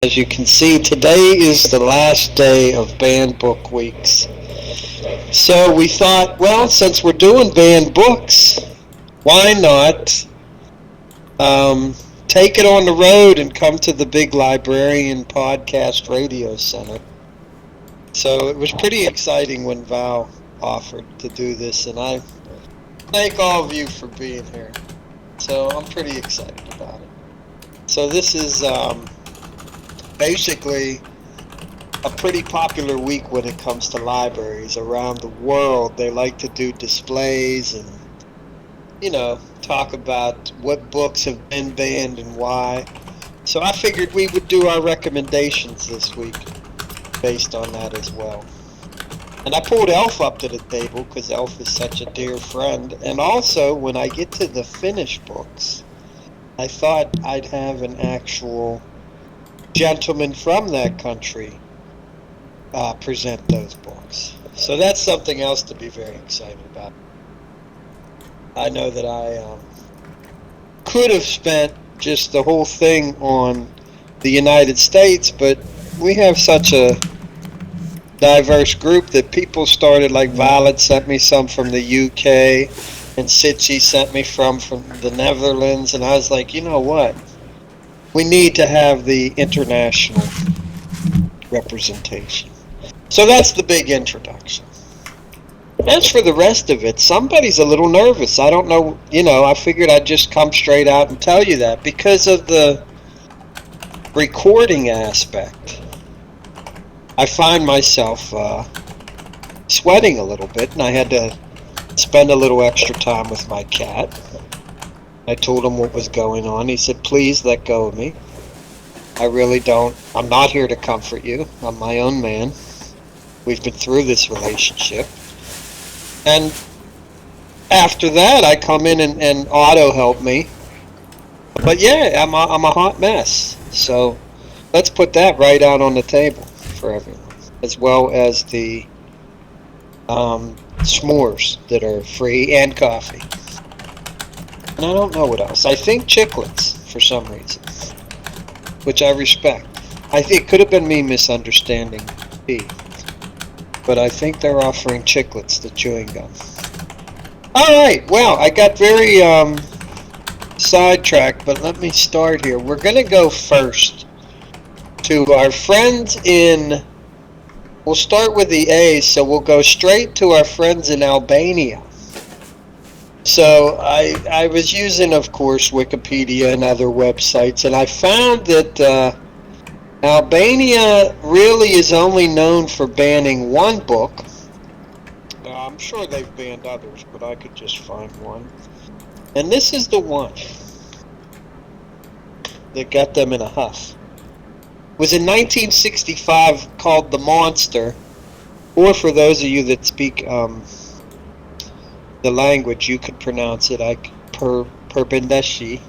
As you can see, today is the last day of banned book weeks. So we thought, well, since we're doing banned books, why not take it on the road and come to the Big Librarian Podcast Radio Center. So it was pretty exciting when Val offered to do this, and I thank all of you for being here. So I'm pretty excited about it. So this is basically a pretty popular week when it comes to libraries around the world. They like to do displays and, talk about what books have been banned and why. So I figured we would do our recommendations this week based on that as well. And I pulled Elf up to the table because Elf is such a dear friend. And also, when I get to the finished books, I thought I'd have an actual gentleman from that country present those books. So that's something else to be very excited about. I know that I could have spent just the whole thing on the United States, but we have such a diverse group that people started, like Violet sent me some from the UK, and Sitchi sent me from the Netherlands, and I was like, you know what? We need to have the international representation. So that's the big introduction. As for the rest of it, somebody's a little nervous. I don't know, I figured I'd just come straight out and tell you that because of the recording aspect. I find myself sweating a little bit, and I had to spend a little extra time with my cat. I told him what was going on. He said, please let go of me. I really don't. I'm not here to comfort you. I'm my own man. We've been through this relationship. And after that, I come in and Otto helped me. But yeah, I'm a hot mess. So let's put that right out on the table for everyone, as well as the s'mores that are free and coffee. And I don't know what else. I think chiclets for some reason, which I respect. I think it could have been me misunderstanding tea, but I think they're offering chiclets, the chewing gum. All right, well, I got very sidetracked, but let me start here. We're going to go first to our friends in, we'll start with the A's, so we'll go straight to our friends in Albania. So I was using, of course, Wikipedia and other websites, and I found that Albania really is only known for banning one book. I'm sure they've banned others, but I could just find one. And this is the one that got them in a huff. It was in 1965, called The Monster, or for those of you that speak the language, you could pronounce it like Perbendeshi.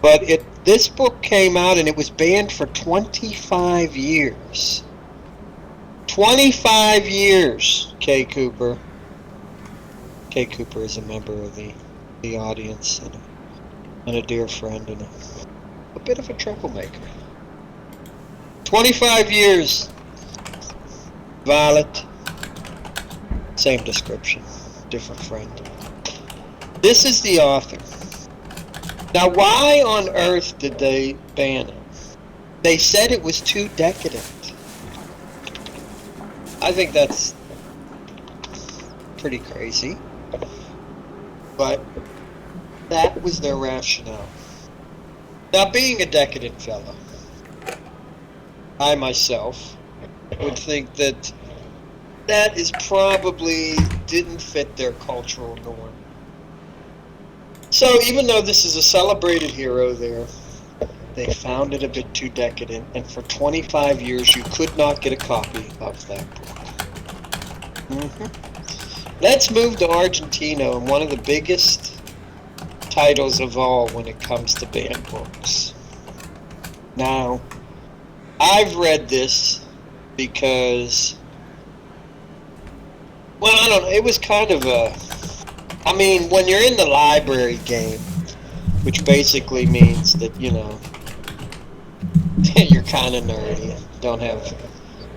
But this book came out and it was banned for 25 years. 25 years, Kay Cooper. Kay Cooper is a member of the audience and a dear friend and a bit of a troublemaker. 25 years. Violet. Same description. Different friend. This is the author. Now, why on earth did they ban it? They said it was too decadent. I think that's pretty crazy. But that was their rationale. Now, being a decadent fellow, I myself would think that is probably didn't fit their cultural norm. So even though this is a celebrated hero there, they found it a bit too decadent, and for 25 years you could not get a copy of that book. Let's move to Argentina, and one of the biggest titles of all when it comes to banned books. Now, I've read this because, well, I don't know, it was kind of when you're in the library game, which basically means that, you're kind of nerdy, don't have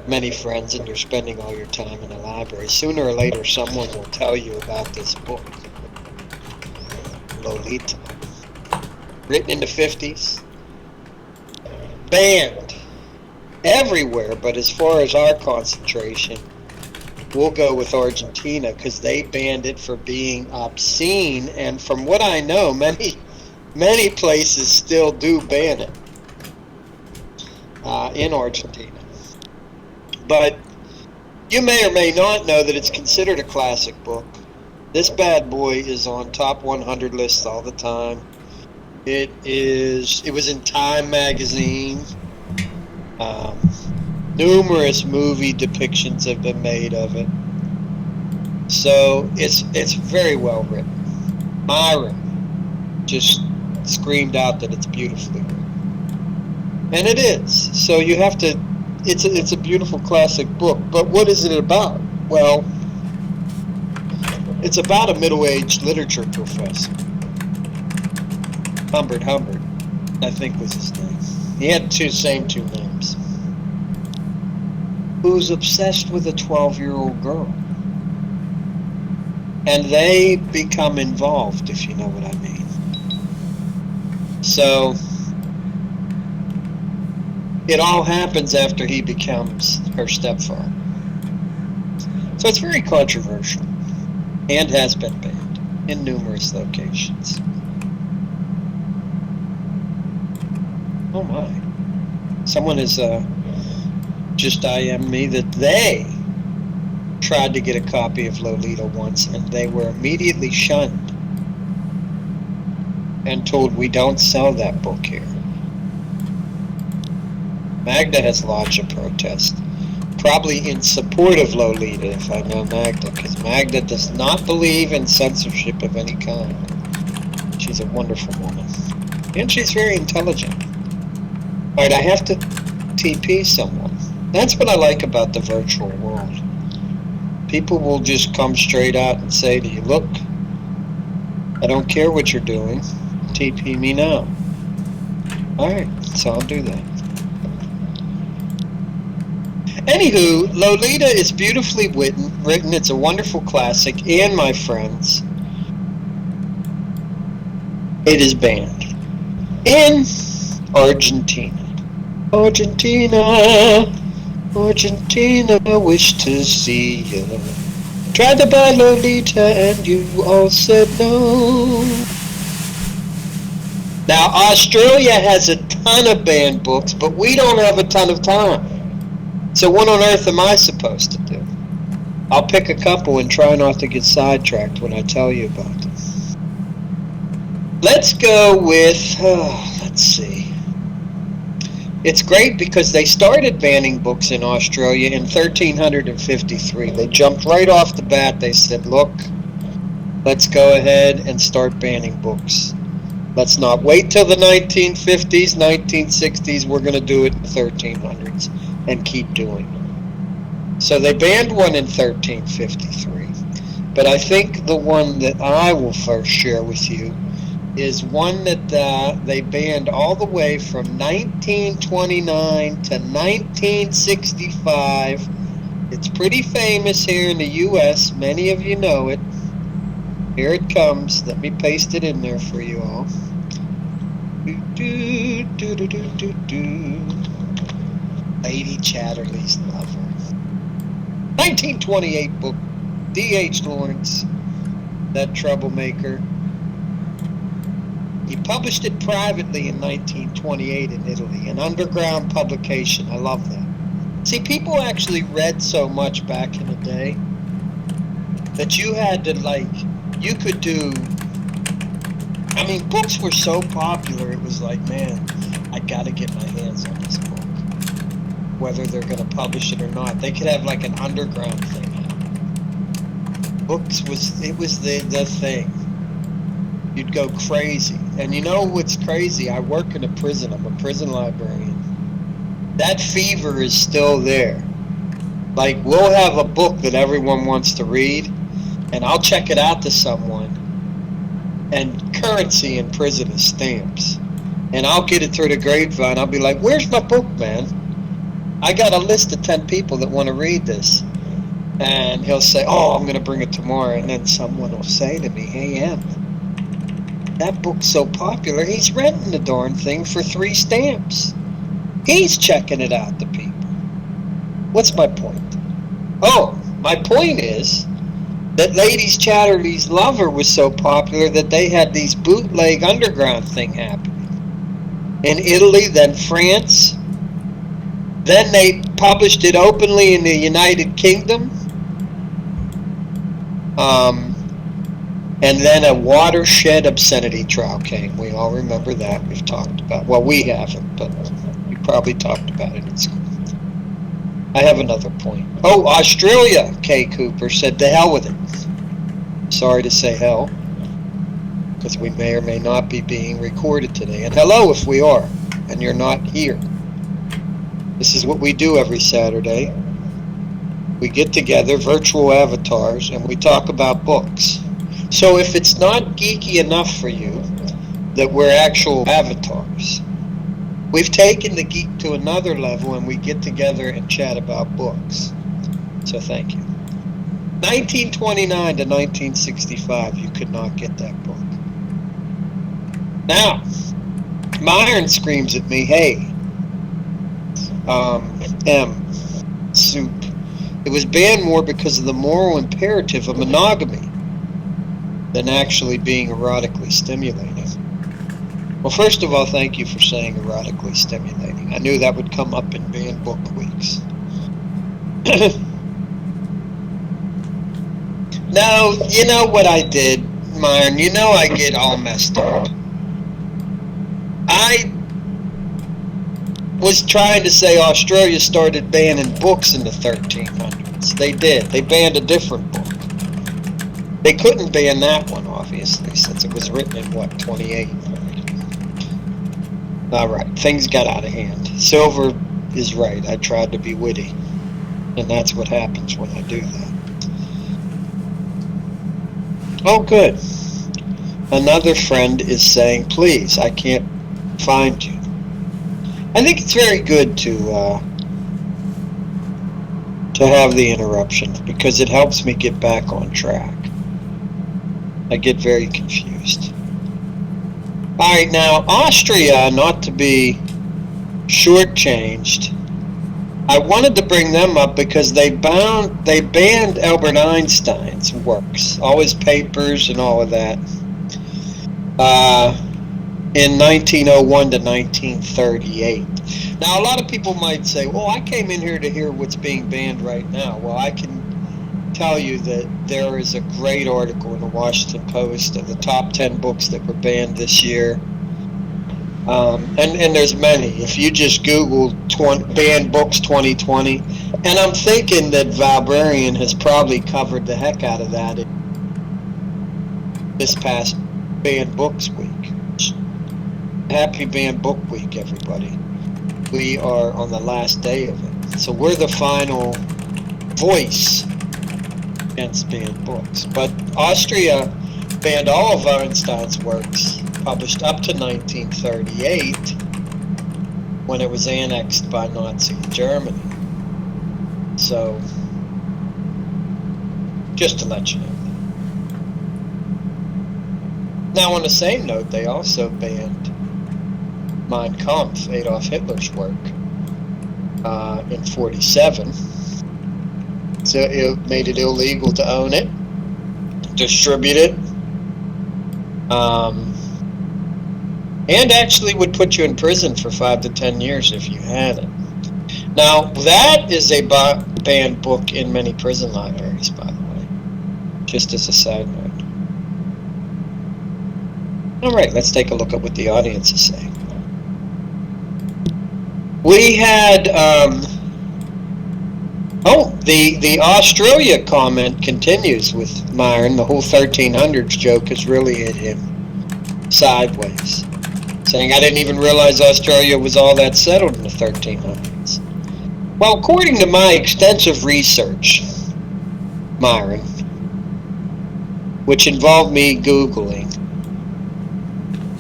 many friends, and you're spending all your time in the library, sooner or later someone will tell you about this book, Lolita. Written in the 50s. Banned everywhere, but as far as our concentration, we'll go with Argentina because they banned it for being obscene, and from what I know, many places still do ban it in Argentina. But you may or may not know that it's considered a classic book. This bad boy is on top 100 lists all the time. It was in Time magazine. Numerous movie depictions have been made of it. So it's very well written. Myron just screamed out that it's beautifully written. And it is. So you have to, it's a beautiful classic book. But what is it about? Well, it's about a middle-aged literature professor. Humbert, I think was his name. He had same two names. Who's obsessed with a 12-year-old girl. And they become involved, if you know what I mean. So, it all happens after he becomes her stepfather. So it's very controversial, and has been banned in numerous locations. Oh my. Someone has just IM'd me that they tried to get a copy of Lolita once, and they were immediately shunned and told, we don't sell that book here. Magda has lodged a protest, probably in support of Lolita, if I know Magda, because Magda does not believe in censorship of any kind. She's a wonderful woman, and she's very intelligent. All right, I have to TP someone. That's what I like about the virtual world. People will just come straight out and say to you, look, I don't care what you're doing. TP me now. All right, so I'll do that. Anywho, Lolita is beautifully written. It's a wonderful classic. And, my friends, it is banned in Argentina. Argentina, wish to see you. Tried to buy Lolita and you all said no. Now, Australia has a ton of banned books, but we don't have a ton of time. So what on earth am I supposed to do? I'll pick a couple and try not to get sidetracked when I tell you about them. Let's go with, let's see. It's great because they started banning books in Australia in 1353. They jumped right off the bat. They said, look, let's go ahead and start banning books. Let's not wait till the 1950s, 1960s. We're going to do it in the 1300s and keep doing it. So they banned one in 1353. But I think the one that I will first share with you is one that they banned all the way from 1929 to 1965. It's pretty famous here in the U.S. Many of you know it. Here it comes. Let me paste it in there for you all. Lady Chatterley's Lover. 1928 book. D.H. Lawrence, that troublemaker. He published it privately in 1928 in Italy, an underground publication. I love that. See, people actually read so much back in the day that you had to, you could do, books were so popular, it was like, man, I gotta get my hands on this book. Whether they're gonna publish it or not. They could have an underground thing happen. Books was the thing. You'd go crazy. And you know what's crazy? I work in a prison. I'm a prison librarian. That fever is still there. We'll have a book that everyone wants to read, and I'll check it out to someone, and currency in prison is stamps. And I'll get it through the grapevine. I'll be like, where's my book, man? I got a list of 10 people that want to read this. And he'll say, oh, I'm going to bring it tomorrow. And then someone will say to me, hey, Em, that book's so popular, he's renting the darn thing for 3 stamps. He's checking it out to people. What's my point? Oh, my point is that Ladies Chatterley's Lover was so popular that they had these bootleg underground thing happening. In Italy, then France. Then they published it openly in the United Kingdom. And then a watershed obscenity trial came. We all remember that. We've talked about. Well, we haven't, but we probably talked about it in school. I have another point. Oh, Australia, Kay Cooper said, to hell with it. Sorry to say hell, because we may or may not be being recorded today. And hello if we are, and you're not here. This is what we do every Saturday. We get together, virtual avatars, and we talk about books. So if it's not geeky enough for you that we're actual avatars, we've taken the geek to another level and we get together and chat about books. So thank you. 1929 to 1965, you could not get that book. Now, Myron screams at me, hey, Soup, it was banned more because of the moral imperative of monogamy than actually being erotically stimulating. Well, first of all, thank you for saying erotically stimulating. I knew that would come up in banned book weeks. No, you know what I did, Myron? You know I get all messed up. I was trying to say Australia started banning books in the 1300s. They did. They banned a different book. They couldn't ban that one, obviously, since it was written in, 28? All right, things got out of hand. Silver is right. I tried to be witty, and that's what happens when I do that. Oh, good. Another friend is saying, please, I can't find you. I think it's very good to have the interruption because it helps me get back on track. I get very confused. All right, now Austria, not to be shortchanged, I wanted to bring them up because they banned Albert Einstein's works, all his papers and all of that, in 1901 to 1938. Now, a lot of people might say, well, I came in here to hear what's being banned right now. Well, I can tell you that there is a great article in the Washington Post of the top 10 books that were banned this year. And there's many. If you just Google banned books 2020, and I'm thinking that Valbrarian has probably covered the heck out of that this past banned books week. Happy banned book week, everybody. We are on the last day of it. So we're the final voice against banned books. But Austria banned all of Einstein's works published up to 1938 when it was annexed by Nazi Germany. So, just to let you know. Now, on the same note, they also banned Mein Kampf, Adolf Hitler's work, in 1947. So it made it illegal to own it, distribute it, and actually would put you in prison for 5 to 10 years if you had it. Now, that is a banned book in many prison libraries, by the way, just as a side note. All right, let's take a look at what the audience is saying. We had, the Australia comment continues with Myron. The whole 1300s joke has really hit him sideways, saying, I didn't even realize Australia was all that settled in the 1300s. Well, according to my extensive research, Myron, which involved me Googling,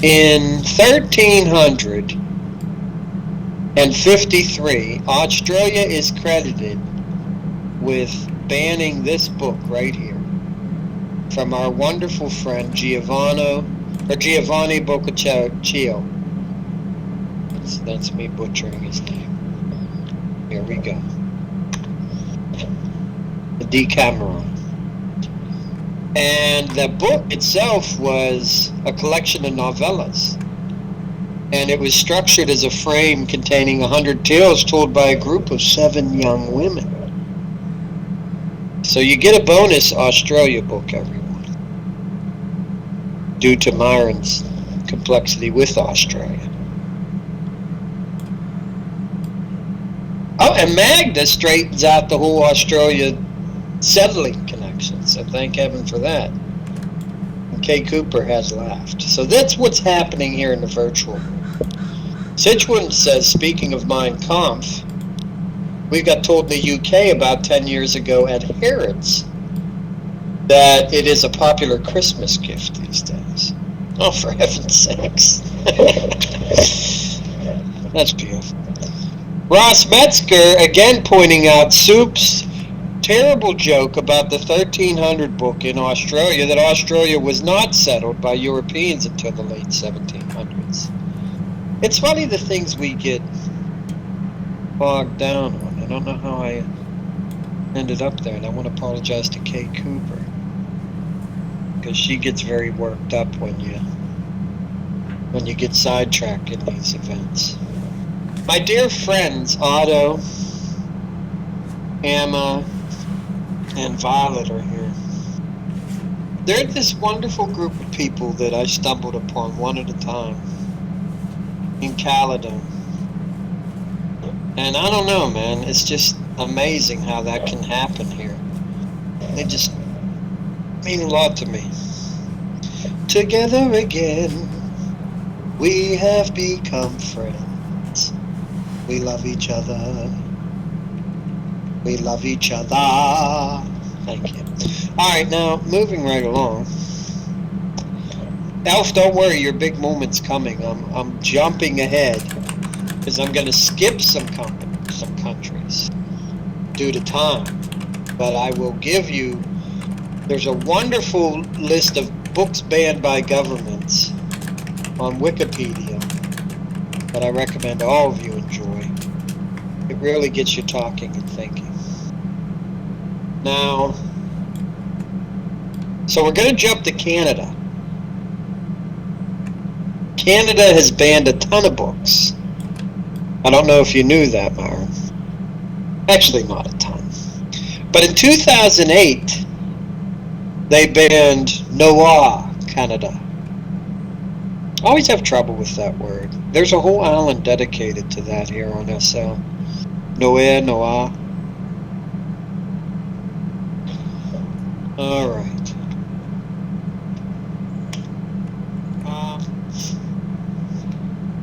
In 1353, Australia is credited with banning this book right here from our wonderful friend Giovanni Boccaccio. That's me butchering his name. Here we go. The Decameron. And the book itself was a collection of novellas. And it was structured as a frame containing 100 tales told by a group of 7 young women. So you get a bonus Australia book, everyone, due to Myron's complexity with Australia. Oh, and Magda straightens out the whole Australia settling connection, so thank heaven for that. And Kay Cooper has laughed. So that's what's happening here in the virtual world. Sichuan says, speaking of Mein Kampf, we got told in the UK about 10 years ago at Harrods that it is a popular Christmas gift these days. Oh, for heaven's sakes. That's beautiful. Ross Metzger again pointing out Soup's terrible joke about the 1300 book in Australia, that Australia was not settled by Europeans until the late 1700s. It's funny the things we get bogged down on. I don't know how I ended up there, and I want to apologize to Kay Cooper, because she gets very worked up when you get sidetracked in these events. My dear friends Otto, Emma, and Violet are here. They're this wonderful group of people that I stumbled upon one at a time in Caledon. And I don't know, man, it's just amazing how that can happen here. They just mean a lot to me. Together again, we have become friends. We love each other. We love each other. Thank you. Alright, now, moving right along. Elf, don't worry, your big moment's coming. I'm jumping ahead, because I'm going to skip some countries due to time. But I will give you, there's a wonderful list of books banned by governments on Wikipedia that I recommend all of you enjoy. It really gets you talking and thinking. Now, so we're going to jump to Canada. Canada has banned a ton of books. I don't know if you knew that, Myron. Actually, not a ton. But in 2008, they banned Noir, Canada. I always have trouble with that word. There's a whole island dedicated to that here on SL. Noir. Alright.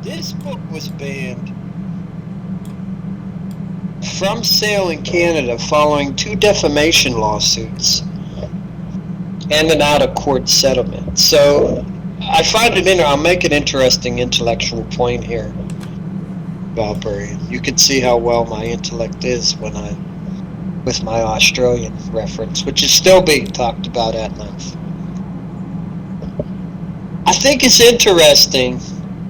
This book was banned from sale in Canada following 2 defamation lawsuits and an out-of-court settlement. So I find it I'll make an interesting intellectual point here, Bovary. You can see how well my intellect is with my Australian reference, which is still being talked about at length. I think it's interesting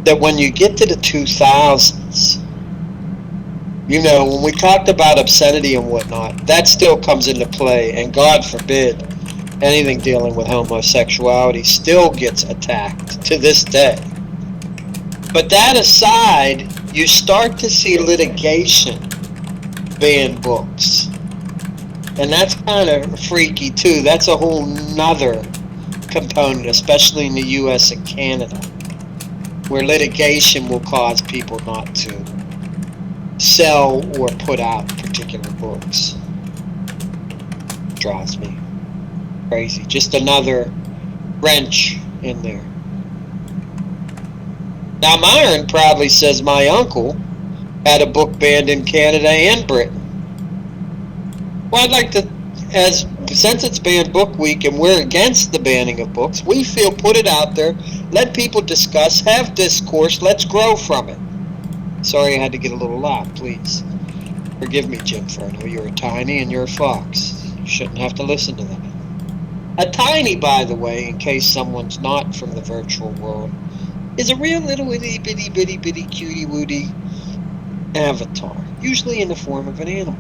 that when you get to the 2000s, you know, when we talked about obscenity and whatnot, that still comes into play, and God forbid anything dealing with homosexuality still gets attacked to this day. But that aside, you start to see litigation ban books. And that's kind of freaky too. That's a whole nother component, especially in the US and Canada, where litigation will cause people not to sell or put out particular books. Drives me crazy. Just another wrench in there. Now, Myron proudly says my uncle had a book banned in Canada and Britain. Well, I'd like to, as since it's Banned Book Week and we're against the banning of books, we feel put it out there, let people discuss, have discourse, let's grow from it. Sorry I had to get a little loud, please. Forgive me, Jim Furno, you're a tiny and you're a fox. You shouldn't have to listen to that. A tiny, by the way, in case someone's not from the virtual world, is a real little itty bitty bitty bitty cutie wooty avatar, usually in the form of an animal.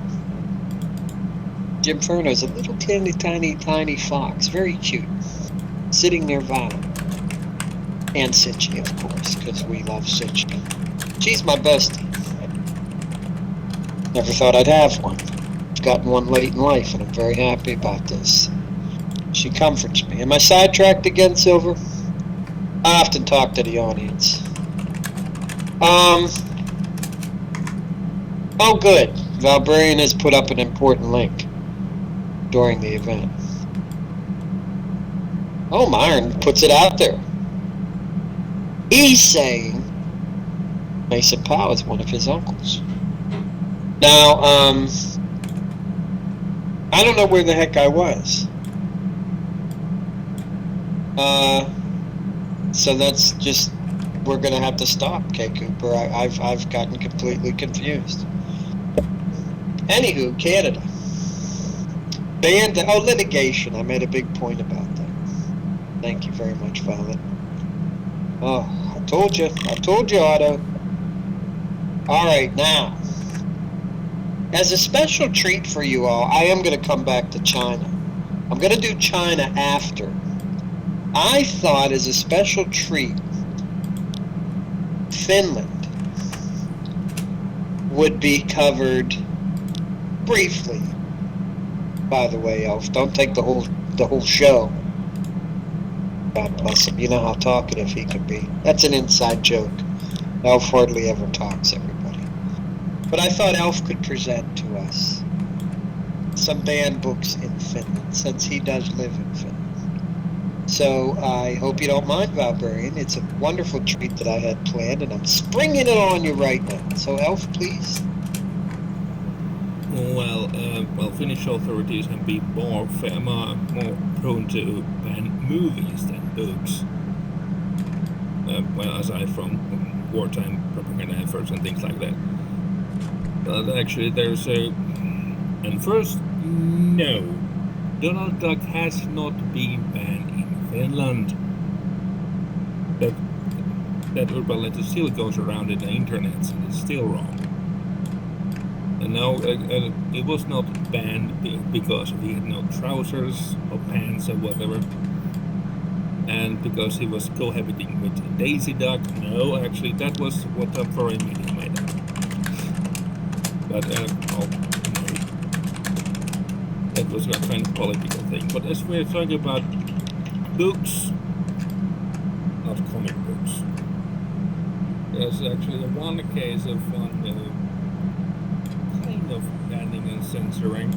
Jim Furno is a little tiny, tiny, tiny fox, very cute, sitting near Violet. And Sitchy, of course, because we love Sitchy. She's my bestie. Never thought I'd have one. I've gotten one late in life, and I'm very happy about this. She comforts me. Am I sidetracked again, Silver? I often talk to the audience. Oh, good. Valbrian has put up an important link during the event. Oh, Myron puts it out there. He's saying Mason Powell is one of his uncles. Now, I don't know where the heck I was. So that's just, we're going to have to stop, K. Cooper. I've gotten completely confused. Anywho, Canada. Litigation. I made a big point about that. Thank you very much, Violet. Oh, I told you, Otto. All right, now, as a special treat for you all, I am going to come back to China. I'm going to do China after. I thought as a special treat, Finland would be covered briefly. By the way, Elf, don't take the whole show. God bless him. You know how talkative he can be. That's an inside joke. Elf hardly ever talks, everybody. But I thought Elf could present to us some banned books in Finland, since he does live in Finland. So I hope you don't mind, Valbarian. It's a wonderful treat that I had planned, and I'm springing it on you right now. So, Elf, please. Well, Finnish authorities have been more prone to ban movies than books. Aside from wartime propaganda efforts and things like that. But actually, there's a... And first, no. Donald Duck has not been banned in Finland. That urban letter still goes around in the internet, and it's still wrong. And now, it was not banned because he had no trousers or pants or whatever. And because he was cohabiting with Daisy Duck. No, actually, that was what a foreign media made up. But, no. That was a kind of political thing. But as we're talking about books, not comic books, there's actually one case of one kind of banning and censoring.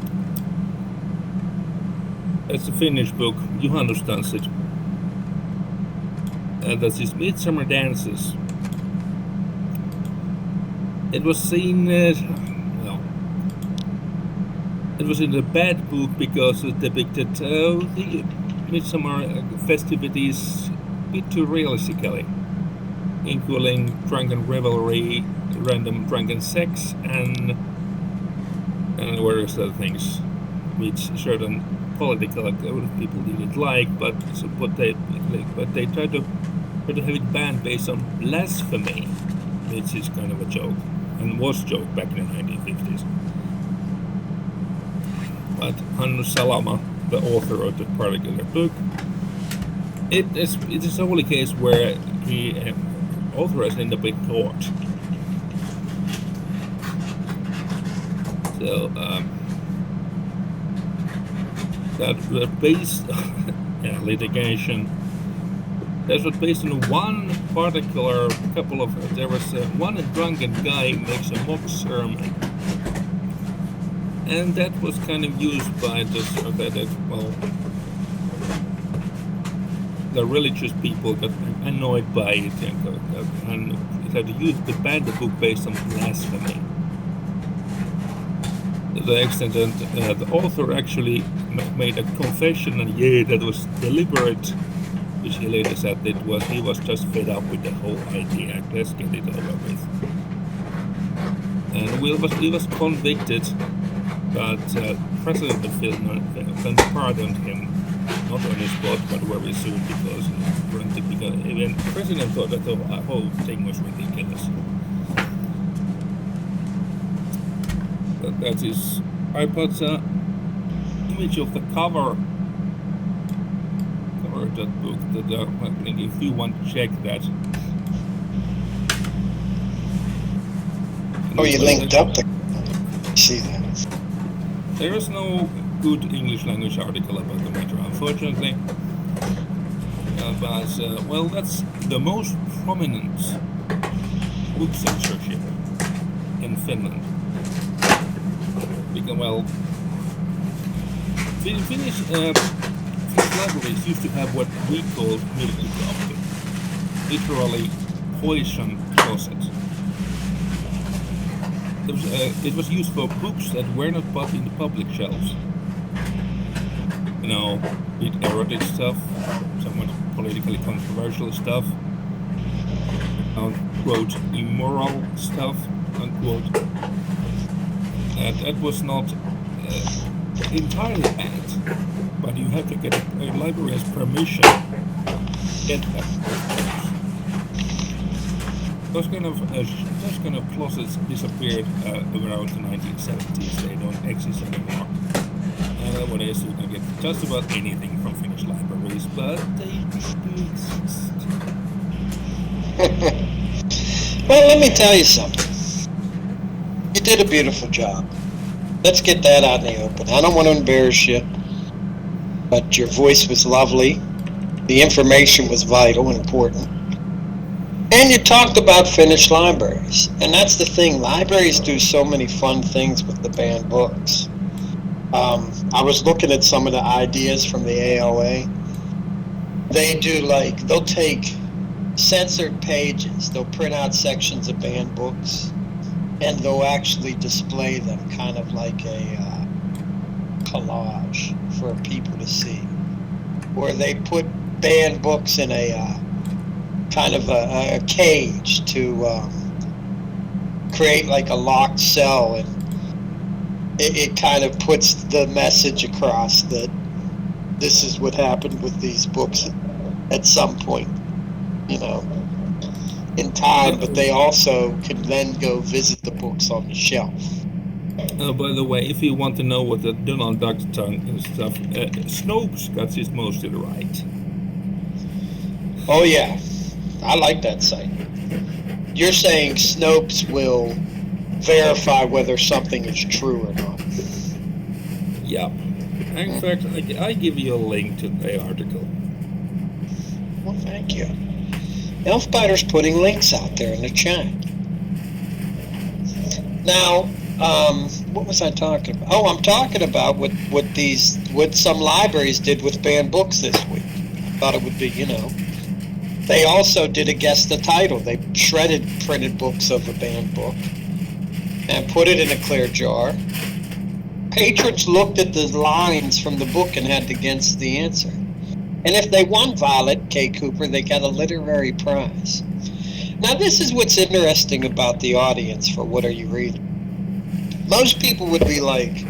It's a Finnish book, Juhannustanssit. That's his Midsummer Dances. It was seen as, it was in a bad book because it depicted the midsummer festivities a bit too realistically, including drunken revelry, random drunken sex, and various other things, which certain political people didn't like, but they tried to have it banned based on blasphemy, which is kind of a joke, and was a joke back in the 1950s. But Hannu Salama, the author of the particular book, it is the only case where the author has ended up in court. So that was based litigation. That was based on one particular couple of. There was one drunken guy makes a mock sermon. And that was kind of used by the religious people got annoyed by it and tried to use the ban the book based on blasphemy. the extent that the author actually made a confession, and that was deliberate, which he later said he was just fed up with the whole idea. Let's get it over with. And he was convicted, but President Finland pardoned him, not on the spot, but very soon, because even the president thought that the whole thing was ridiculous. That is, I put an image of the cover of that book. That if you want to check that. Oh, you linked up the. See that? There is no good English language article about the matter, unfortunately. Well, that's the most prominent book censorship in Finland. Because, well, Finnish libraries used to have what we call myrkkykaappi, literally poison closet. It was used for books that were not put in the public shelves. You know, with erotic stuff, somewhat politically controversial stuff, quote, immoral stuff, unquote. That was not entirely bad, but you have to get a library's permission to get that. Those kind of closets disappeared around the 1970s. They don't exist anymore. Nowadays you can get just about anything from Finnish libraries, but they do exist. Well, let me tell you something. You did a beautiful job. Let's get that out in the open. I don't want to embarrass you, but your voice was lovely. The information was vital and important. And you talked about Finnish libraries. And that's the thing. Libraries do so many fun things with the banned books. I was looking at some of the ideas from the ALA. They do they'll take censored pages. They'll print out sections of banned books. And they'll actually display them kind of like a collage for people to see. Or they put banned books in a kind of a cage to create like a locked cell, and it kind of puts the message across that this is what happened with these books at some point, you know, in time, but they also can then go visit the books on the shelf. By the way, if you want to know what the Donald Duck tongue and stuff, Snopes got this mostly right. Oh yeah, I like that site. You're saying Snopes will verify whether something is true or not. Yeah. In fact, I give you a link to the article. Well, thank you. Elfbiter's putting links out there in the chat. Now, what was I talking about? Oh, I'm talking about what some libraries did with banned books this week. I thought it would be, you know. They also did a guess the title. They shredded printed books of a banned book and put it in a clear jar. Patrons looked at the lines from the book and had to guess the answer. And if they won Violet K. Cooper, they got a literary prize. Now, this is what's interesting about the audience for What Are You Reading? Most people would be like,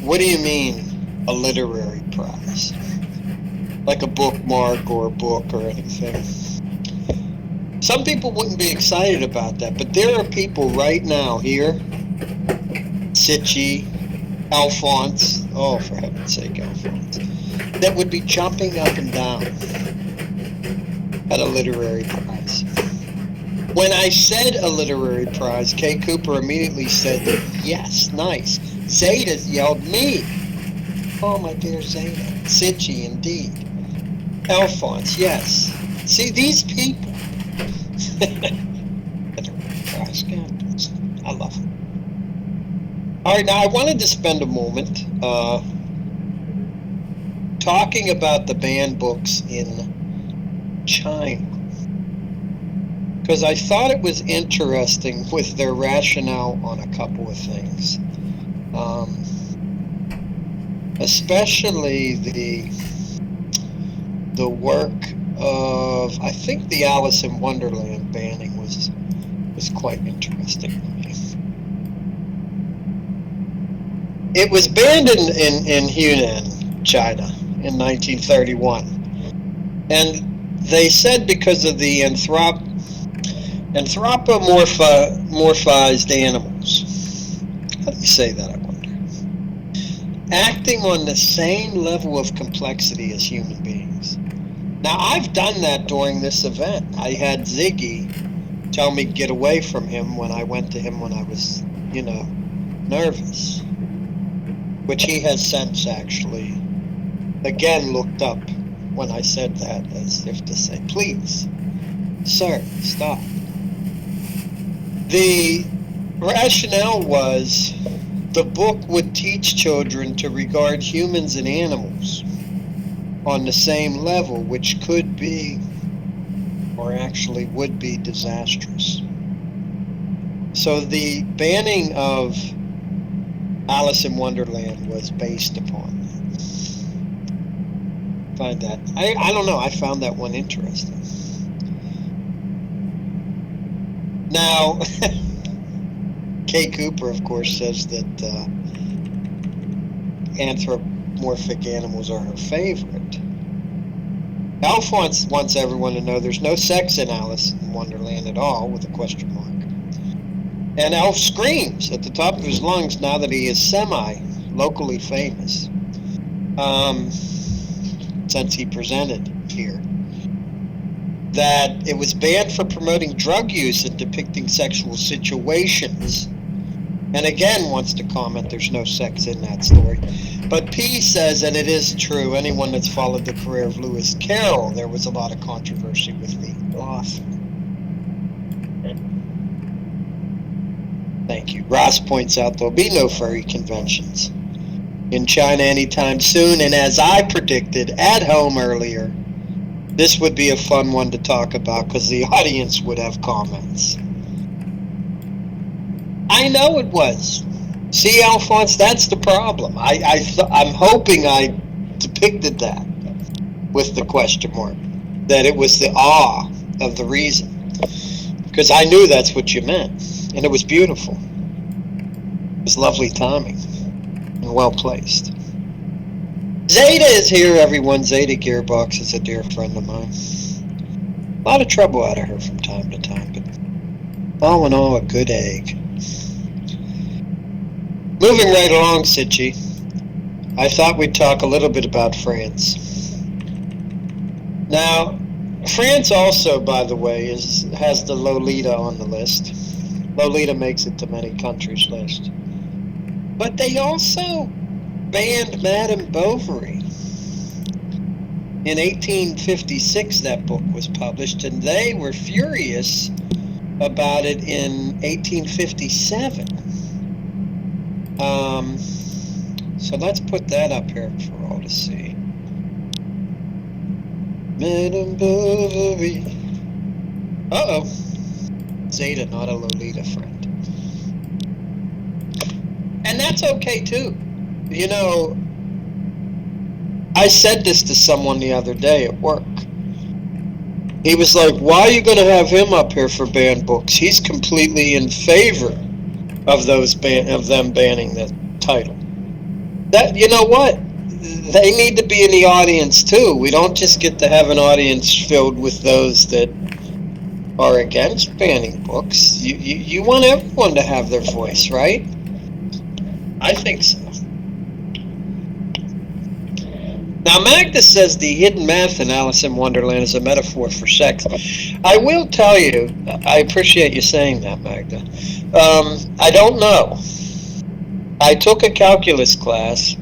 what do you mean, a literary prize? Like a bookmark or a book or anything. Some people wouldn't be excited about that, but there are people right now here, Sitchi, Alphonse, oh, for heaven's sake, Alphonse, that would be jumping up and down at a literary prize. When I said a literary prize, Kay Cooper immediately said, yes, nice. Zeta yelled, me. Oh, my dear Zeta. Sitchi, indeed. Alphonse, yes. See, these people. Literary prize, God, I love it. All right, now I wanted to spend a moment talking about the banned books in China, because I thought it was interesting with their rationale on a couple of things. especially the work of, I think the Alice in Wonderland banning was quite interesting to me. It was banned in Hunan, China, in 1931, and they said because of the anthropomorphized animals. How do you say that, I wonder? Acting on the same level of complexity as human beings. Now, I've done that during this event. I had Ziggy tell me to get away from him when I went to him when I was, nervous. Which he has since actually, again, looked up when I said that, as if to say, please, sir, stop. The rationale was the book would teach children to regard humans and animals on the same level, which could be, or actually would be, disastrous. So the banning of Alice in Wonderland was based upon that. Find that, I don't know, I found that one interesting. Now, Kay Cooper, of course, says that anthropomorphic animals are her favorite. Alf wants everyone to know there's no sex in Alice in Wonderland at all, with a question mark. And Alf screams at the top of his lungs now that he is semi-locally famous, since he presented here, that it was banned for promoting drug use and depicting sexual situations. And again wants to comment there's no sex in that story. But P says, and it is true, anyone that's followed the career of Lewis Carroll, there was a lot of controversy with the author. Thank you. Ross points out there'll be no furry conventions in China anytime soon, and as I predicted at home earlier, this would be a fun one to talk about because the audience would have comments. I know it was. See, Alphonse, that's the problem. I'm hoping I depicted that with the question mark, that it was the awe of the reason, because I knew that's what you meant, and it was beautiful. It was lovely timing and well placed. Zeta is here, everyone. Zeta Gearbox is a dear friend of mine. A lot of trouble out of her from time to time, but all in all, a good egg. Moving right along, Sitchi, I thought we'd talk a little bit about France. Now, France also, by the way, has the Lolita on the list. Lolita makes it to many countries' list. But they also banned Madame Bovary. In 1856, that book was published, and they were furious about it in 1857. So let's put that up here for all to see. Madame Bovary. Uh-oh. Zeta, not a Lolita friend. And that's okay, too. You know, I said this to someone the other day at work. He was like, why are you going to have him up here for banned books? He's completely in favor of them banning the title. That, you know what? They need to be in the audience too. We don't just get to have an audience filled with those that are against banning books. You want everyone to have their voice, right? I think so. Now, Magda says the hidden math in Alice in Wonderland is a metaphor for sex. I will tell you, I appreciate you saying that, Magda. I don't know. I took a calculus class,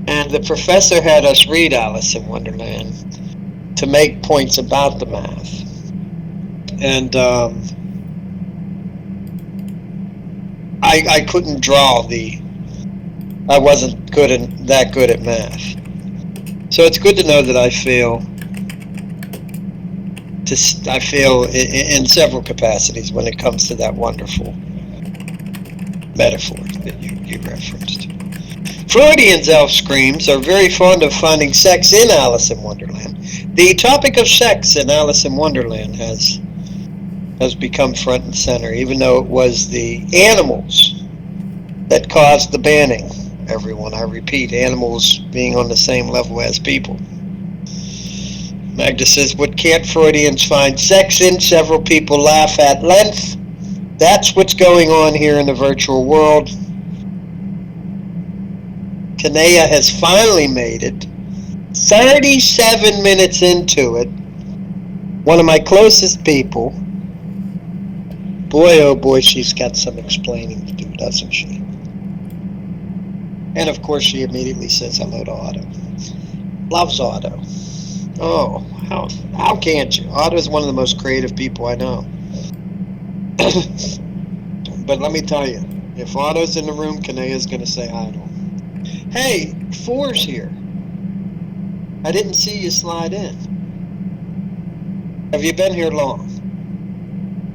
and the professor had us read Alice in Wonderland to make points about the math. And I couldn't draw I wasn't that good at math. So it's good to know that I feel in several capacities when it comes to that wonderful metaphor. that you referenced. Freudian elf screams are very fond of finding sex in Alice in Wonderland. The topic of sex in Alice in Wonderland has become front and center, even though it was the animals that caused the banning. Everyone, I repeat, animals being on the same level as people. Magda says, what can't Freudians find sex in? Several people laugh at length. That's what's going on here in the virtual world. Kanea has finally made it. 37 minutes into it. One of my closest people. Boy, oh boy, she's got some explaining to do, doesn't she? And of course, she immediately says hello to Otto. Loves Otto. Oh, how can't you? Otto is one of the most creative people I know. But let me tell you, if Otto's in the room, Kanea's going to say hi to him. Hey, Four's here. I didn't see you slide in. Have you been here long?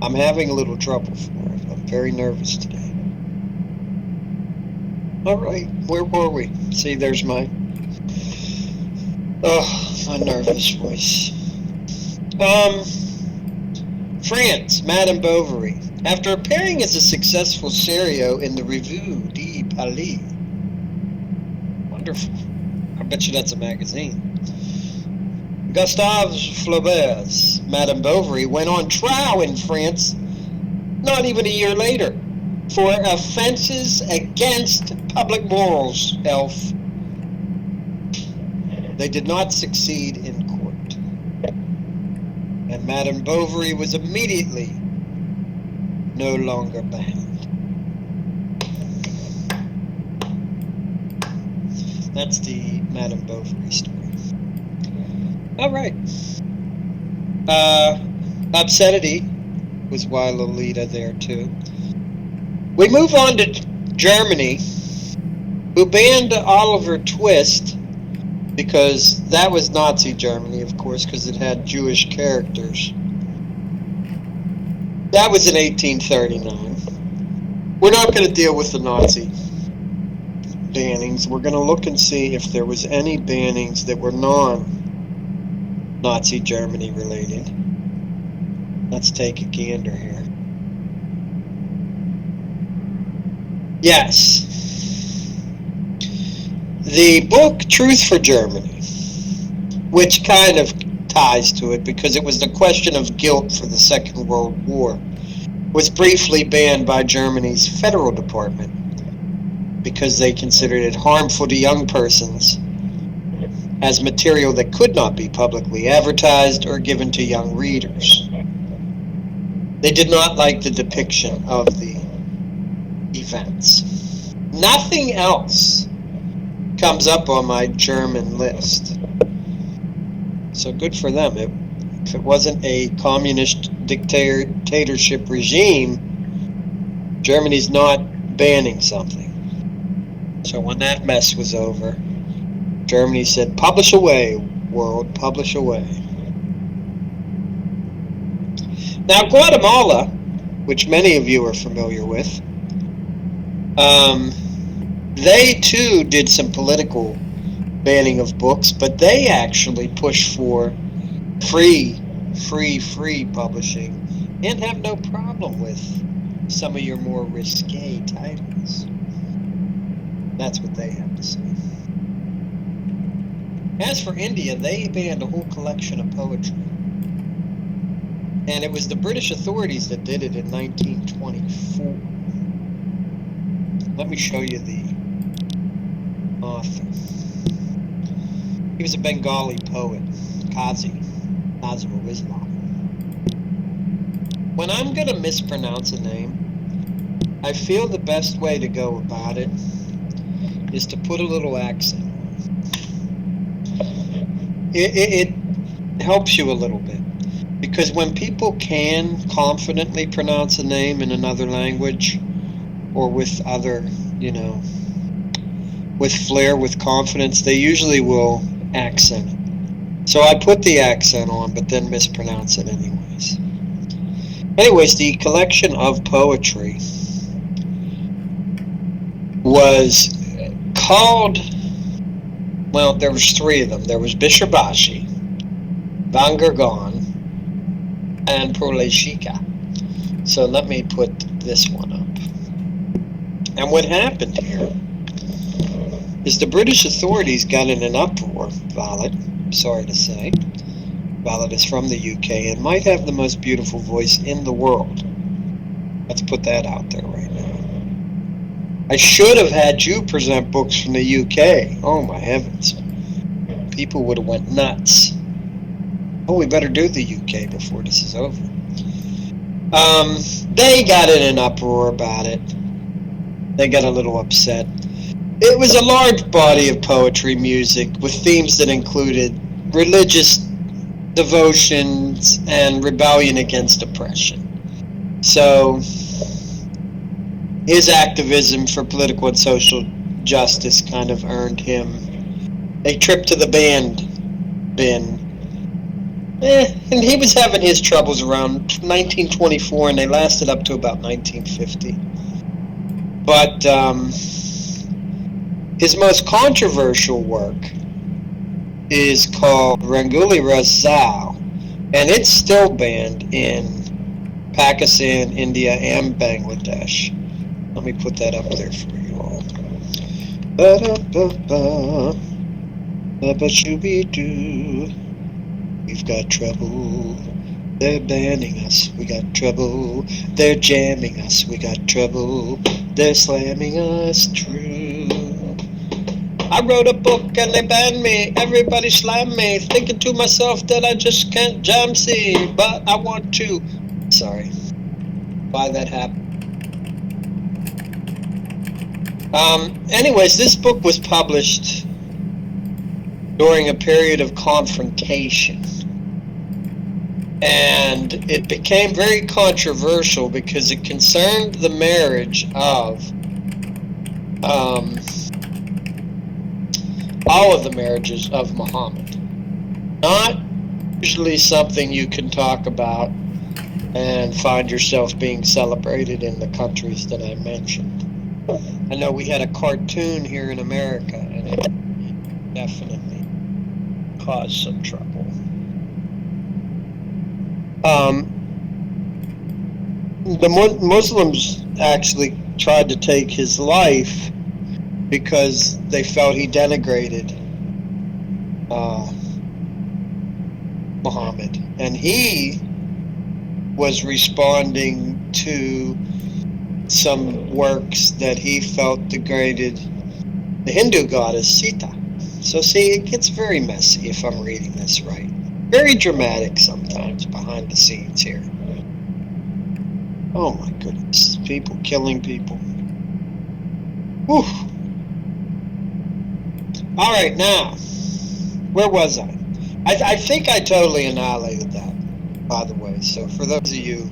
I'm having a little trouble, Four. I'm very nervous today. All right, where were we? See, there's my nervous voice. France, Madame Bovary. After appearing as a successful serial in the Revue de Paris. Wonderful. I bet you that's a magazine. Gustave Flaubert's Madame Bovary went on trial in France not even a year later for offenses against public morals, Elf. They did not succeed in court. And Madame Bovary was immediately no longer banned. That's the Madame Bovary story. All right. Obscenity was why Lolita there too. We move on to Germany, who banned Oliver Twist because that was Nazi Germany, of course, because it had Jewish characters. That was in 1839. We're not going to deal with the Nazi bannings. We're going to look and see if there was any bannings that were non-Nazi Germany related. Let's take a gander here. Yes. The book Truth for Germany, which kind of ties to it because it was the question of guilt for the Second World War, was briefly banned by Germany's federal department because they considered it harmful to young persons as material that could not be publicly advertised or given to young readers. They did not like the depiction of the events. Nothing else comes up on my German list. So good for them. If it wasn't a communist dictatorship regime, Germany's not banning something. So when that mess was over, Germany said, publish away, world, publish away. Now, Guatemala, which many of you are familiar with, they too did some political banning of books, but they actually push for free publishing and have no problem with some of your more risque titles. That's what they have to say. As for India, they banned a whole collection of poetry. And it was the British authorities that did it in 1924. Let me show you the author. He was a Bengali poet, Qazi Nazrul Islam. When I'm going to mispronounce a name, I feel the best way to go about it is to put a little accent on it. It helps you a little bit. Because when people can confidently pronounce a name in another language or with other, with flair, with confidence, they usually will accent it. So I put the accent on, but then mispronounce it anyways. Anyways, the collection of poetry was called, well, there was three of them. There was Bisharbashi, Van Gergon, and Proleshika. So let me put this one up. And what happened here is the British authorities got in an uproar. Violet, sorry to say. Violet is from the UK and might have the most beautiful voice in the world. Let's put that out there right now. I should have had you present books from the UK. Oh my heavens. People would have went nuts. Oh, we better do the UK before this is over. They got in an uproar about it. They got a little upset. It was a large body of poetry music with themes that included religious devotions and rebellion against oppression. So his activism for political and social justice kind of earned him a trip to the bin. And he was having his troubles around 1924, and they lasted up to about 1950. But his most controversial work is called Rangoli Razal, and it's still banned in Pakistan, India, and Bangladesh. Let me put that up there for you all. Ba-da-ba-ba, we've got trouble. They're banning us. We got trouble. They're jamming us. We got trouble. They're slamming us true. I wrote a book and they banned me. Everybody slammed me. Thinking to myself that I just can't jam see, but I want to. Sorry. Why that happened. Anyways, this book was published during a period of confrontation. And it became very controversial because it concerned the marriage of all of the marriages of Muhammad. Not usually something you can talk about and find yourself being celebrated in the countries that I mentioned. I know we had a cartoon here in America, and it definitely caused some trouble. The Muslims actually tried to take his life because they felt he denigrated Muhammad, and he was responding to some works that he felt degraded the Hindu goddess Sita. So see, it gets very messy if I'm reading this right. Very dramatic sometimes behind the scenes here. Oh my goodness. People killing people. Whew. Alright, now, where was I? I think I totally annihilated that, by the way. So for those of you,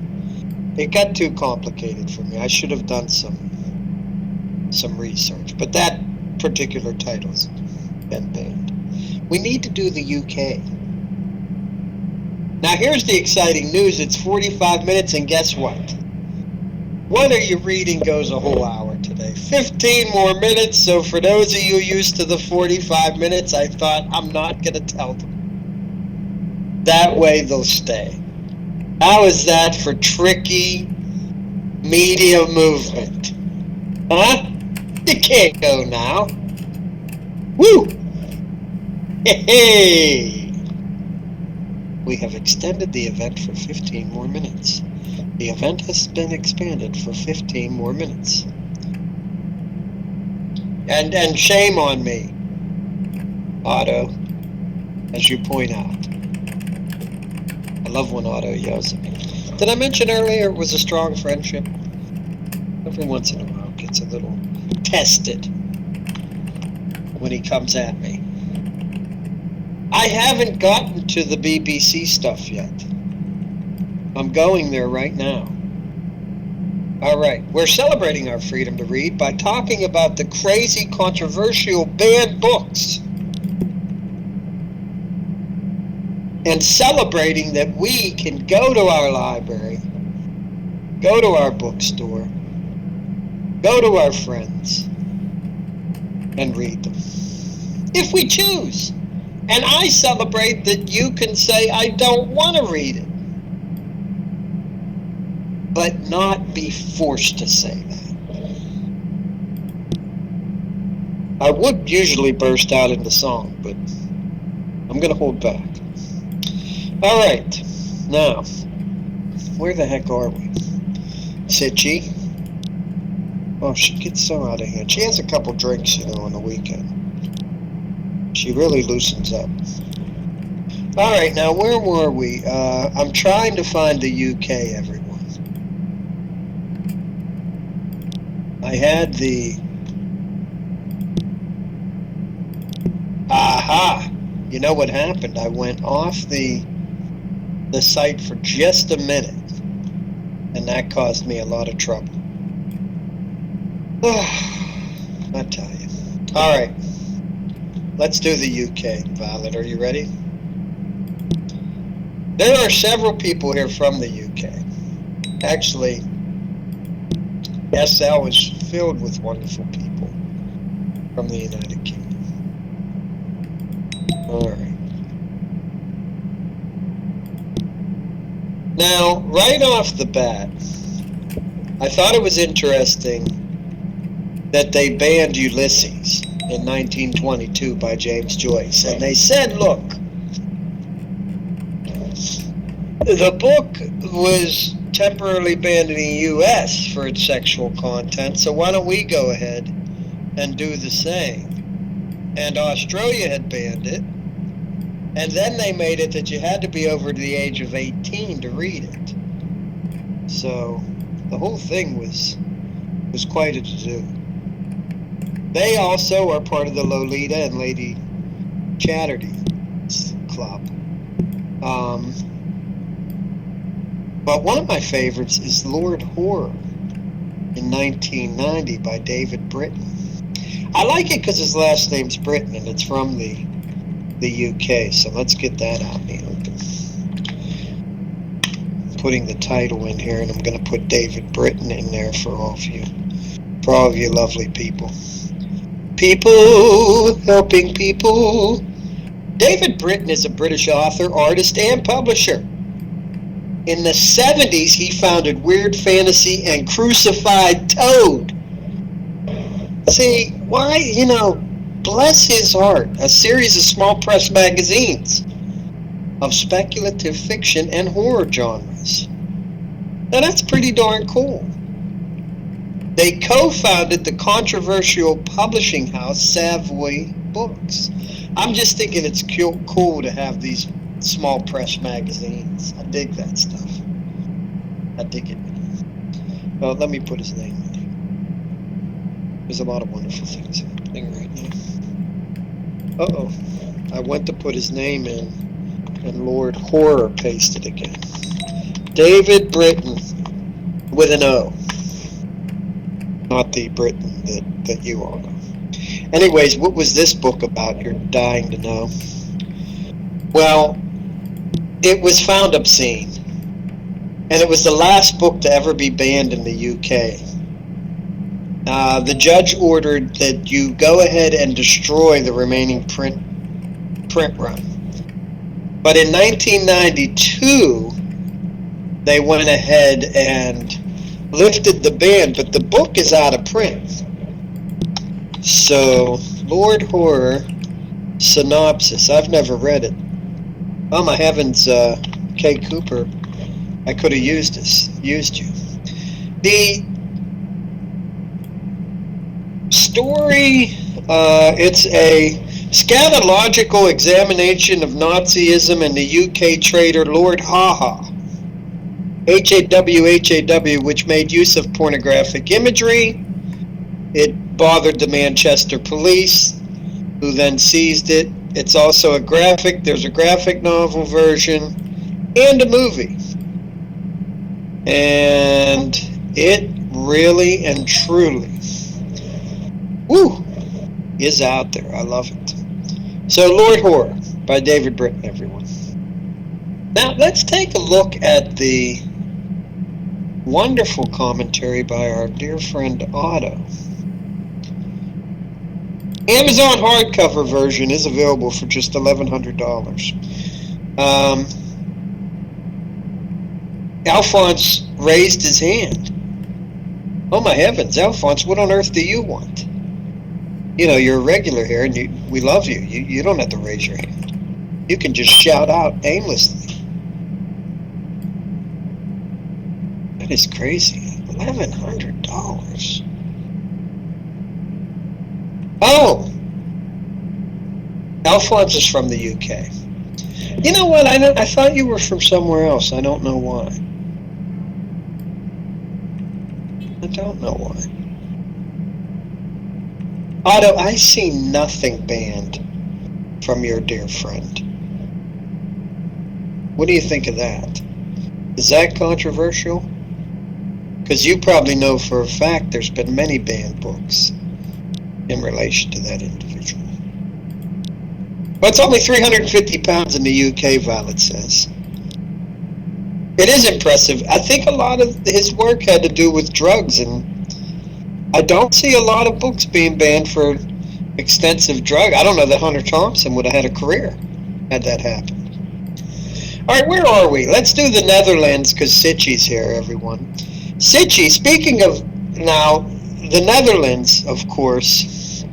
it got too complicated for me. I should have done some research. But that particular title's been banned. We need to do the UK. Now here's the exciting news. It's 45 minutes, and guess what? What Are You Reading goes a whole hour today. 15 more minutes, so for those of you used to the 45 minutes, I thought I'm not going to tell them. That way they'll stay. How is that for tricky media movement? Huh? You can't go now. Woo! Hey! We have extended the event for 15 more minutes. The event has been expanded for 15 more minutes. And shame on me, Otto, as you point out. I love when Otto yells at me. Did I mention earlier it was a strong friendship? Every once in a while it gets a little tested when he comes at me. I haven't gotten to the BBC stuff yet. I'm going there right now. Alright, we're celebrating our freedom to read by talking about the crazy, controversial, banned books. And celebrating that we can go to our library, go to our bookstore, go to our friends, and read them. If we choose. And I celebrate that you can say, I don't want to read it. But not be forced to say that. I would usually burst out into song, but I'm going to hold back. All right. Now, where the heck are we? Sitchi. Oh, she gets so out of hand. She has a couple drinks, on the weekend. She really loosens up. All right, now where were we? I'm trying to find the UK, everyone. I had the... Aha! You know what happened? I went off the site for just a minute, and that caused me a lot of trouble. I tell you. All right. Let's do the UK, Violet. Are you ready? There are several people here from the UK. Actually, SL is filled with wonderful people from the United Kingdom. All right. Now, right off the bat, I thought it was interesting that they banned Ulysses in 1922 by James Joyce. And they said, look, the book was temporarily banned in the U.S. for its sexual content, so why don't we go ahead and do the same? And Australia had banned it, and then they made it that you had to be over the age of 18 to read it. So the whole thing was quite a to-do. They also are part of the Lolita and Lady Chatterley Club. But one of my favorites is Lord Horror in 1990 by David Britton. I like it because his last name's Britton and it's from the UK, so let's get that out in the open. Putting the title in here, and I'm going to put David Britton in there for all of you lovely people. People helping people. David Britton is a British author, artist, and publisher. In the 70s, he founded Weird Fantasy and Crucified Toad. See, why, bless his heart, a series of small press magazines of speculative fiction and horror genres. Now that's pretty darn cool. They co-founded the controversial publishing house Savoy Books. I'm just thinking it's cool to have these small press magazines. I dig that stuff. I dig it. Well, let me put his name in here. There's a lot of wonderful things happening right now. Uh-oh. I went to put his name in, and Lord Horror pasted again. David Britton with an O. Not the Britain that you all know. Anyways, what was this book about? You're dying to know. Well, it was found obscene. And it was the last book to ever be banned in the UK. The judge ordered that you go ahead and destroy the remaining print run. But in 1992, they went ahead and lifted the ban, but the book is out of print. So, Lord Horror synopsis. I've never read it. Oh my heavens, Kay Cooper, I could have used you. The story, it's a scatological examination of Nazism and the UK traitor Lord Haw, HAW, which made use of pornographic imagery. It bothered the Manchester police, who then seized it. It's also there's a graphic novel version and a movie. And it really and truly, is out there. I love it. So, Lord Horror by David Britton, everyone. Now, let's take a look at the wonderful commentary by our dear friend Otto. Amazon hardcover version is available for just $1,100. Alphonse raised his hand. Oh my heavens, Alphonse, what on earth do you want? You know, you're a regular here, and we love you. You don't have to raise your hand. You can just shout out aimlessly. That is crazy. $1,100. Oh! Alphonse is from the UK. You know what? I thought you were from somewhere else. I don't know why. I don't know why. Otto, I see nothing banned from your dear friend. What do you think of that? Is that controversial? Because you probably know for a fact there's been many banned books in relation to that individual. Well, it's only 350 pounds in the UK, Violet says. It is impressive. I think a lot of his work had to do with drugs, and I don't see a lot of books being banned for extensive drug. I don't know that Hunter Thompson would have had a career had that happened. All right, where are we? Let's do the Netherlands, because Sitchy's here, everyone. Sitchy, speaking of now, the Netherlands, of course.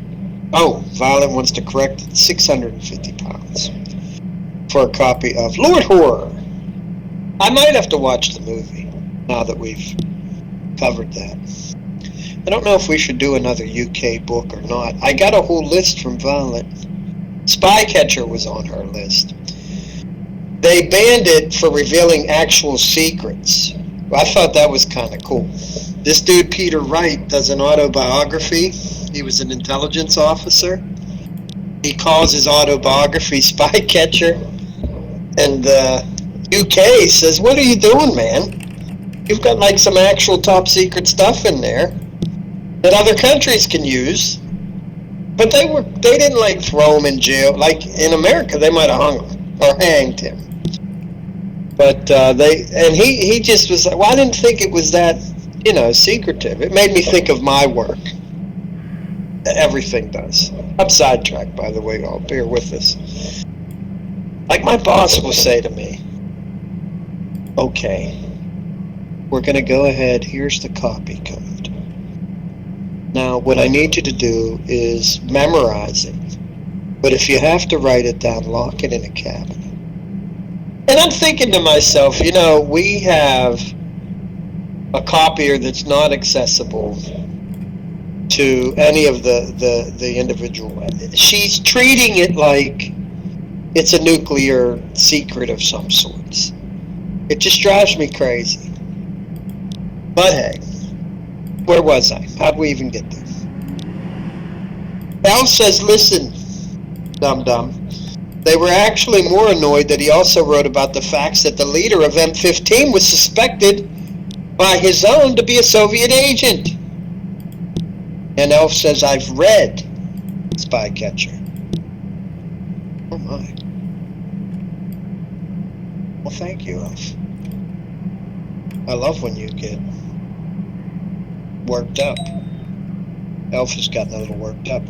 Oh, Violet wants to correct it, 650 pounds for a copy of Lord Horror. I might have to watch the movie now that we've covered that. I don't know if we should do another UK book or not. I got a whole list from Violet. Spycatcher was on her list. They banned it for revealing actual secrets. I thought that was kind of cool. This dude, Peter Wright, does an autobiography. He was an intelligence officer. He calls his autobiography Spycatcher. And UK says, what are you doing, man? You've got like some actual top secret stuff in there that other countries can use. But they didn't like throw him in jail. Like in America, they might have hung him or hanged him. But he just was like, well, I didn't think it was that, secretive. It made me think of my work. Everything does. I'm sidetracked, by the way. I'll bear with us. Like my boss will say to me, okay, we're going to go ahead. Here's the copy code. Now, what I need you to do is memorize it. But if you have to write it down, lock it in a cabinet. And I'm thinking to myself, we have a copier that's not accessible to any of the individual. She's treating it like it's a nuclear secret of some sorts. It just drives me crazy. But hey, where was I? How'd we even get there? Al says, listen, dum-dum. They were actually more annoyed that he also wrote about the facts that the leader of M15 was suspected by his own to be a Soviet agent. And Elf says, I've read Spycatcher. Oh my. Well, thank you, Elf. I love when you get worked up. Elf has gotten a little worked up.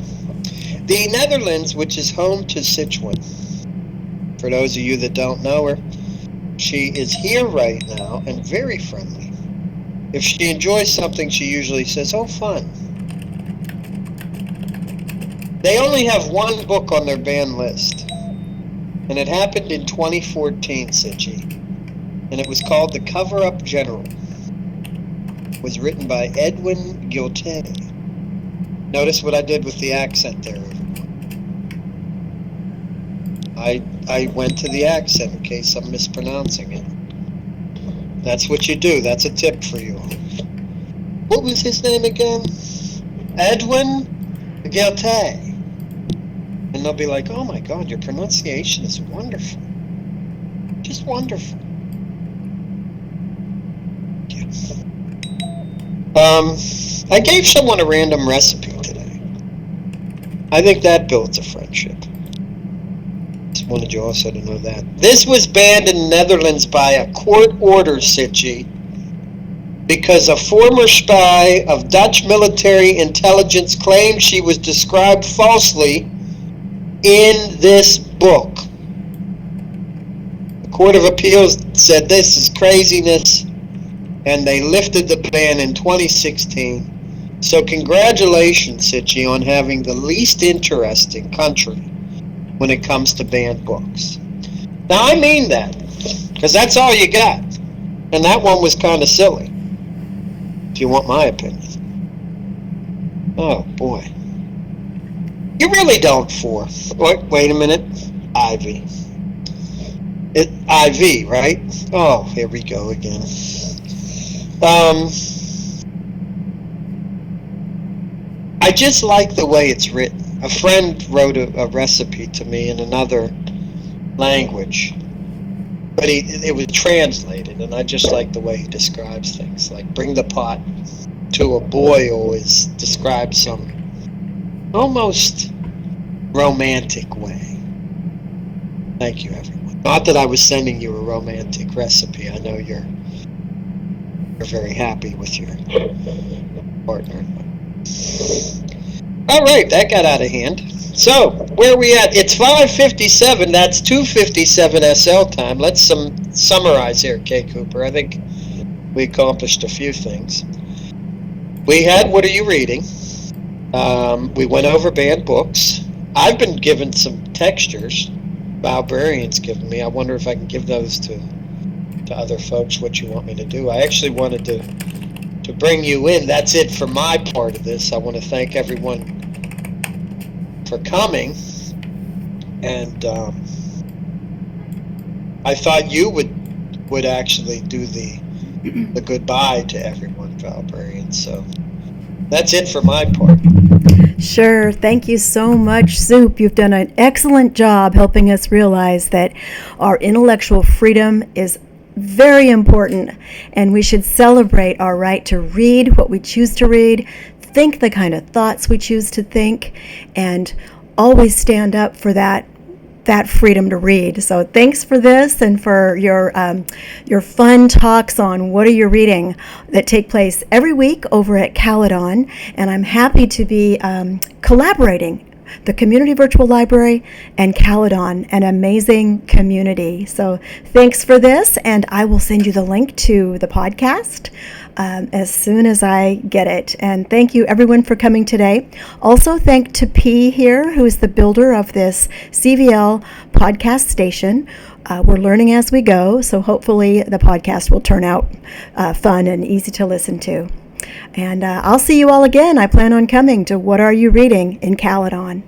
The Netherlands, which is home to Sichuan. For those of you that don't know her, she is here right now and very friendly. If she enjoys something, she usually says, oh, fun. They only have one book on their ban list, and it happened in 2014, Sitchy, and it was called The Cover-Up General. It was written by Edwin Giltay. Notice what I did with the accent there, everyone. I went to the accent in case I'm mispronouncing it. That's what you do. That's a tip for you. What was his name again? Edwin Giltay. And they'll be like, oh my God, your pronunciation is wonderful. Just wonderful. Yes. I gave someone a random recipe today. I think that builds a friendship. Just wanted you also to know that. This was banned in the Netherlands by a court order, Sitchy, because a former spy of Dutch military intelligence claimed she was described falsely in this book. The Court of Appeals said this is craziness, and they lifted the ban in 2016. So congratulations, Sitchy, on having the least interesting country when it comes to banned books. Now, I mean that, because that's all you got. And that one was kind of silly, if you want my opinion. Oh, boy. You really don't wait a minute. Ivy. IV, right? Oh, here we go again. I just like the way it's written. A friend wrote a recipe to me in another language, but it was translated, and I just like the way he describes things. Like, bring the pot to a boil is described some almost romantic way. Thank you, everyone. Not that I was sending you a romantic recipe. I know you're very happy with your partner. All right, that got out of hand. So, where are we at? It's 5:57. That's 2:57 SL time. Let's summarize here, Kay Cooper. I think we accomplished a few things. We had What Are You Reading? We went over banned books. I've been given some textures. Barbarian's given me. I wonder if I can give those to other folks, what you want me to do. I actually wanted to bring you in. That's it for my part of this. I want to thank everyone for coming, and I thought you would actually do the goodbye to everyone, Valbarian. So that's it for my part. Sure. Thank you so much, Soup. You've done an excellent job helping us realize that our intellectual freedom is very important, and we should celebrate our right to read what we choose to read, think the kind of thoughts we choose to think, and always stand up for that freedom to read. So thanks for this, and for your fun talks on What Are You Reading that take place every week over at Caledon, and I'm happy to be collaborating the Community Virtual Library and Caledon, an amazing community. So thanks for this, and I will send you the link to the podcast as soon as I get it. And thank you everyone for coming today. Also thank to P here, who is the builder of this CVL Podcast Station. We're learning as we go, so hopefully the podcast will turn out fun and easy to listen to. And I'll see you all again. I plan on coming to What Are You Reading in Caledon.